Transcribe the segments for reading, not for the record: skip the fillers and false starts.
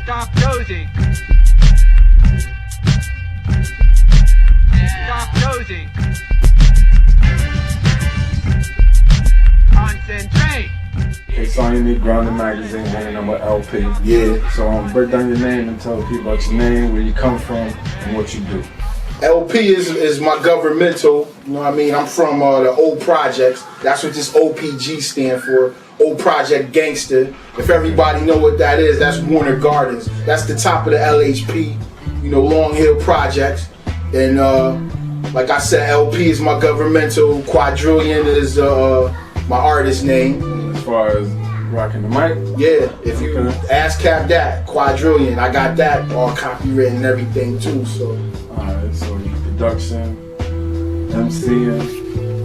Stop dozing. Stop dozing. Concentrate. KASON Unique Grounded Magazine, and number LP. Yeah. So break down your name and tell people about your name, where you come from, and what you do. LP is my governmental, you know what I mean? I'm from the old projects. That's what this OPG stand for. Old Project Gangster. If everybody know what that is, that's Warner Gardens. That's the top of the LHP, you know, Long Hill Projects. And like I said, LP is my governmental. Quadrillion is my artist name. As far as rocking the mic? Yeah, if you ASCAP that, Quadrillion, I got that all copywritten and everything too, so. Alright, so you production, MCing,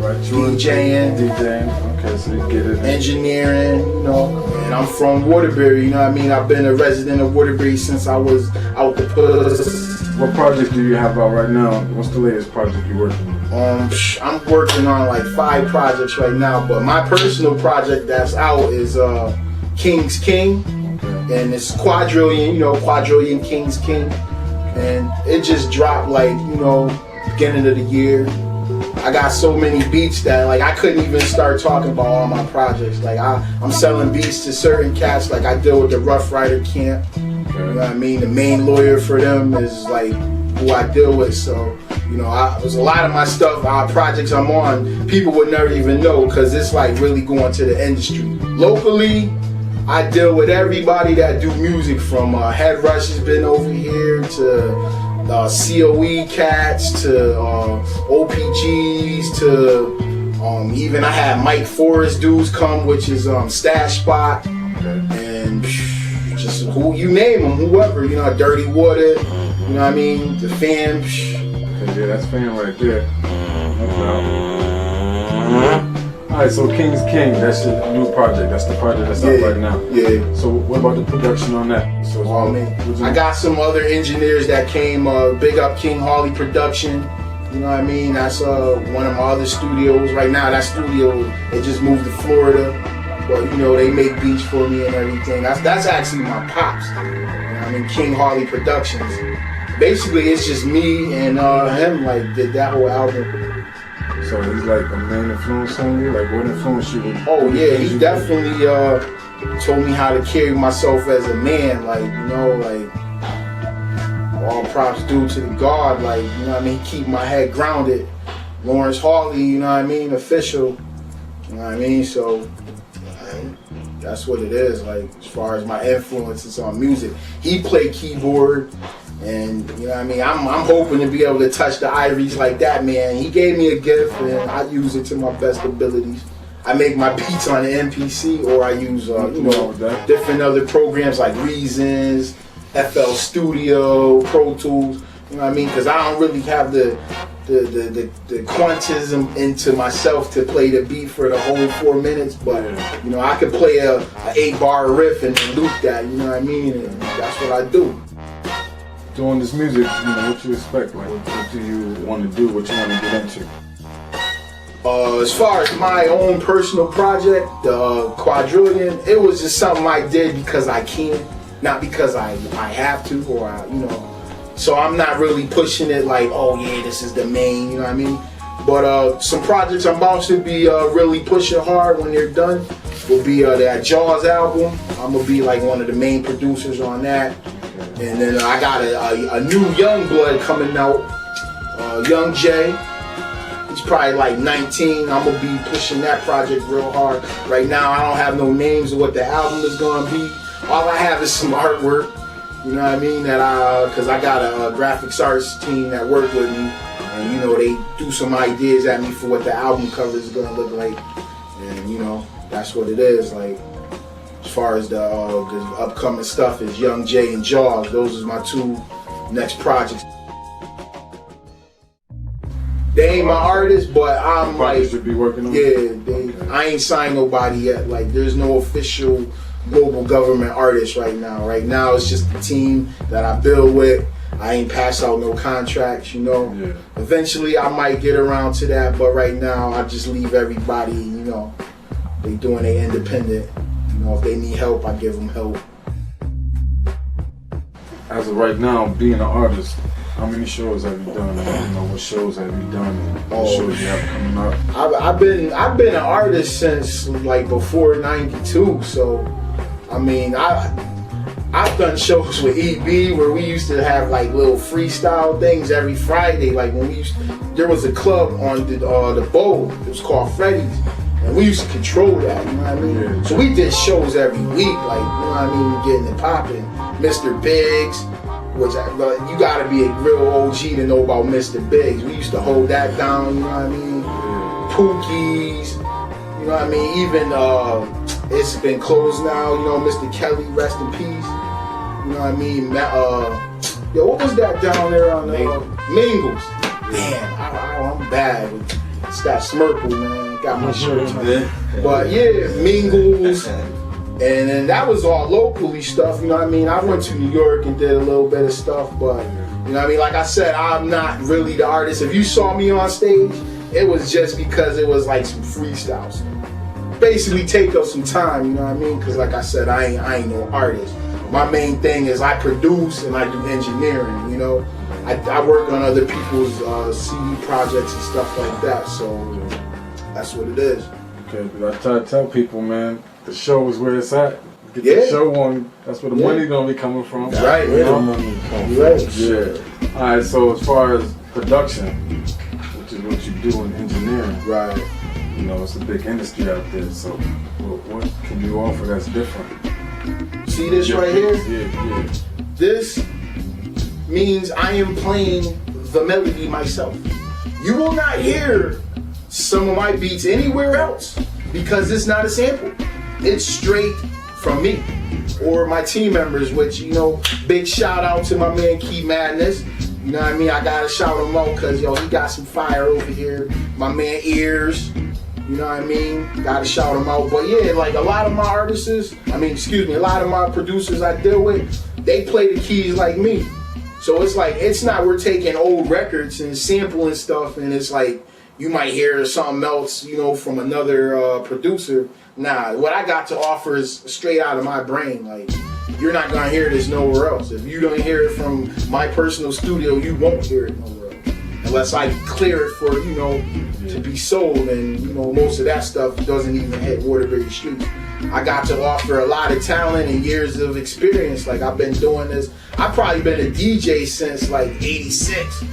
right? DJing, okay, so you get it. Engineering, you know, and I'm from Waterbury, you know what I mean? I've been a resident of Waterbury since I was out the puss. What project do you have out right now? What's the latest project you're working on? I'm working on like 5 projects right now, but my personal project that's out is King's King, and it's Quadrillion, you know, Quadrillion King's King, and it just dropped like, you know, beginning of the year. I got so many beats that like I couldn't even start talking about all my projects. Like I'm selling beats to certain cats, like I deal with the Rough Rider camp. You know what I mean? The main lawyer for them is like who I deal with. So, you know, there's a lot of my stuff, projects I'm on, people would never even know because it's like really going to the industry. Locally, I deal with everybody that do music, from Head Rush has been over here to COE cats to OPGs to even I had Mike Forrest dudes come, which is Stash Spot, and just who you name them, whoever, you know, Dirty Water, you know what I mean, the fam. Okay, yeah, that's fam right there. Alright, so King's King, that's your new project. That's the project that's out right now. Yeah. So what about the production on that? So I got some other engineers that came, big up King Harley Production. You know what I mean? That's one of my other studios. Right now, that studio, they just moved to Florida. But you know, they make beats for me and everything. That's actually my pops. You know what I mean? King Harley Productions. Basically, it's just me and him, like, did that whole album. So he's like a main influence on you? Like, what influenced you? Oh yeah, he definitely told me how to carry myself as a man. Like, you know, like, all props due to the God. Like, you know what I mean? Keep my head grounded. Lawrence Harley, you know what I mean? Official. You know what I mean? So that's what it is. Like, as far as my influences on music, he played keyboard. And you know what I mean, I'm hoping to be able to touch the ivories like that, man. He gave me a gift and I use it to my best abilities. I make my beats on the MPC, or I use you know, different other programs like Reasons, FL Studio, Pro Tools. You know what I mean? Because I don't really have the quantism into myself to play the beat for the whole 4 minutes, but you know, I could play a 8-bar riff and loop that. You know what I mean? And that's what I do. Doing this music, you know, what you expect? Like, what do you want to do? What you want to get into? As far as my own personal project, Quadrillion, it was just something I did because I can, not because I have to, or you know. So I'm not really pushing it like, oh yeah, this is the main, you know what I mean? But some projects I'm about to be really pushing hard when they're done will be that Jaws album. I'm gonna be like one of the main producers on that. And then I got a new young blood coming out, Young Jay. He's probably like 19. I'm gonna be pushing that project real hard. Right now, I don't have no names of what the album is gonna be. All I have is some artwork. You know what I mean? That cause I got a graphics arts team that work with me, and you know, they do some ideas at me for what the album cover is gonna look like, and you know, that's what it is. Like, as far as the upcoming stuff is Young Jay and Jaws. Those are my 2 next projects. They ain't my artists, but I'm like, should be working on. Yeah, I ain't signed nobody yet. Like, there's no official global government artist right now. Right now, it's just the team that I build with. I ain't passed out no contracts, you know. Yeah. Eventually, I might get around to that, but right now, I just leave everybody, you know, they doing their independent. You know, if they need help, I give them help. as of right now, being an artist, how many shows have you done? You know, what shows have you done? And what shows you have coming up? I've been an artist since like before '92. So, I mean, I've done shows with EB where we used to have like little freestyle things every Friday. Like when there was a club on the Bowl. It was called Freddy's. And we used to control that, you know what I mean? Yeah. So we did shows every week, like, you know what I mean, getting it popping. Mr. Biggs, which you gotta be a real OG to know about Mr. Biggs. We used to hold that down, you know what I mean? Pookies, you know what I mean? Even, it's been closed now, you know, Mr. Kelly, rest in peace. You know what I mean? Yo, what was that down there on Mingles? Damn, I'm bad. It's that Smirkle, man. Got my shirt on. But yeah, Mingles. And then that was all locally stuff, you know what I mean? I went to New York and did a little bit of stuff, but you know what I mean? Like I said, I'm not really the artist. If you saw me on stage, it was just because it was like some freestyles. Basically take up some time, you know what I mean? Because like I said, I ain't no artist. My main thing is I produce and I do engineering, you know? I work on other people's CD projects and stuff like that, so that's what it is. Okay, but I try to tell people, man, the show is where it's at. Get Yeah. the show on. That's where the money's gonna be coming from. Right, you know? Right. Yeah. All right. So as far as production, which is what you do in engineering, Right. you know, it's a big industry out there. So what can you offer that's different? See this right here? Yeah. This means I am playing the melody myself. You will not hear some of my beats anywhere else because it's not a sample. It's straight from me or my team members, which, you know, big shout out to my man Key Madness. You know what I mean? I gotta shout him out because, yo, he got some fire over here. My man Ears, you know what I mean? Gotta shout him out. But yeah, like a lot of my artists, a lot of my producers I deal with, they play the keys like me. So it's like, it's not we're taking old records and sampling stuff and it's like, you might hear something else, you know, from another producer. Nah, what I got to offer is straight out of my brain. Like, you're not gonna hear this nowhere else. If you don't hear it from my personal studio, you won't hear it nowhere else. Unless I clear it for, you know, to be sold, and, you know, most of that stuff doesn't even hit Waterbury Street. I got to offer a lot of talent and years of experience. Like, I've been doing this. I've probably been a DJ since like '86.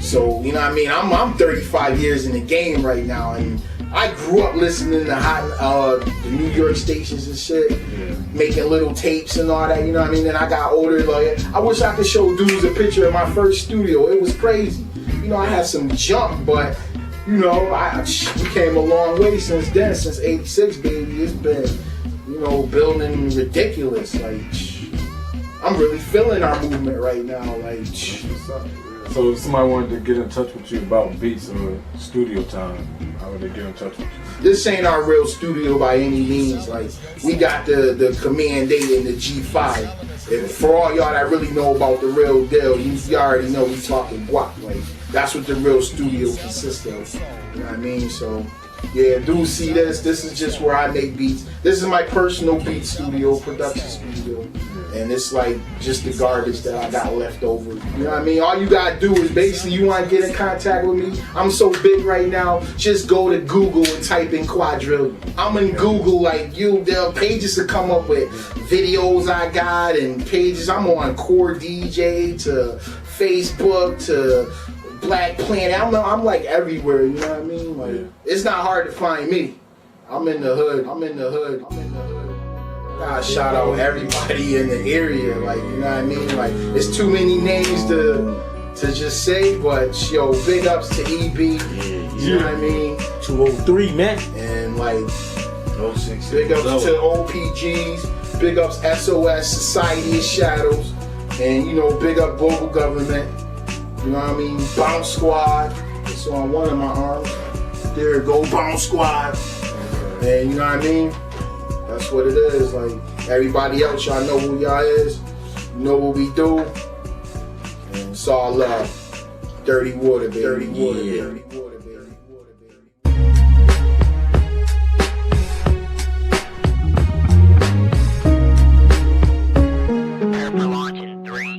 So, you know what I mean? I'm 35 years in the game right now, and I grew up listening to the New York stations and shit, making little tapes and all that, you know what I mean? Then I got older, like, I wish I could show dudes a picture of my first studio. It was crazy. You know, I had some junk, but, you know, we came a long way since then, since '86, baby. It's been, you know, building ridiculous. Like, I'm really feeling our movement right now. Like, So if somebody wanted to get in touch with you about beats or studio time, how would they get in touch with you? this ain't our real studio by any means. Like, we got the Command 8 and the G5. And for all y'all that really know about the real deal, you already know we talking guap. Like, that's what the real studio consists of. You know what I mean? So, yeah, do see this. This is just where I make beats. This is my personal beat studio, production studio. And it's like just the garbage that I got left over. You know what I mean? All you gotta do is basically, you wanna get in contact with me, I'm so big right now, just go to Google and type in Quadrillion. I'm in Google, like, there are pages to come up with videos I got and pages. I'm on Core DJ to Facebook to Black Planet. I'm like everywhere, you know what I mean? Like, it's not hard to find me. I'm in the hood. God, shout out everybody in the area, like, you know what I mean? Like, it's too many names to just say, but yo, big ups to EB, you know what I mean? 203, man. And like, big ups to OPGs, big ups SOS, Society of Shadows, and you know, big up Global Government, you know what I mean? Bounce Squad, it's on one of my arms. There, go Bounce Squad, and you know what I mean? That's what it is. Like, everybody else, y'all know who y'all is. You know what we do. And it's all love. Dirty water, baby. Dirty water, dirty water, baby. We're launching 3,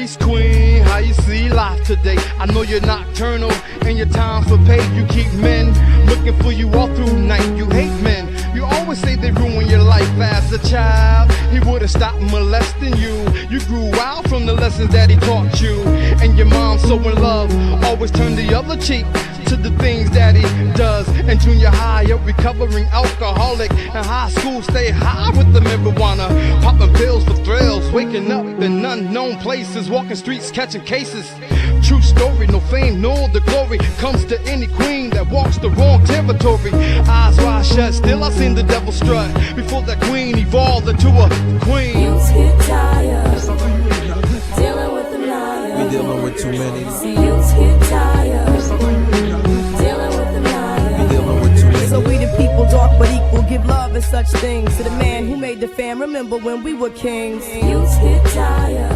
Nice queen, how you see life today? I know you're nocturnal and your time's for pay. You keep men looking for you all through night. You hate men, you always say they ruin your life. As a child, he would've stopped molesting you. You grew out from the lessons that he taught you. And your mom, so in love, always turned the other cheek to the things that he does. And junior high, a recovering alcoholic. In high school, stay high with the marijuana, popping pills for thrills, waking up in unknown places, walking streets, catching cases. True story, no fame, nor the glory comes to any queen that walks the wrong territory. Eyes wide shut, still I seen the devil strut before that queen evolved into a queen. Youths get tired dealing with the liar. We dealing with too many. Youths get tired dealing with the liar. We dealing with too many. So we the people, dark but equal, give love and such things to the man who made the fam. Remember when we were kings. Youths get tired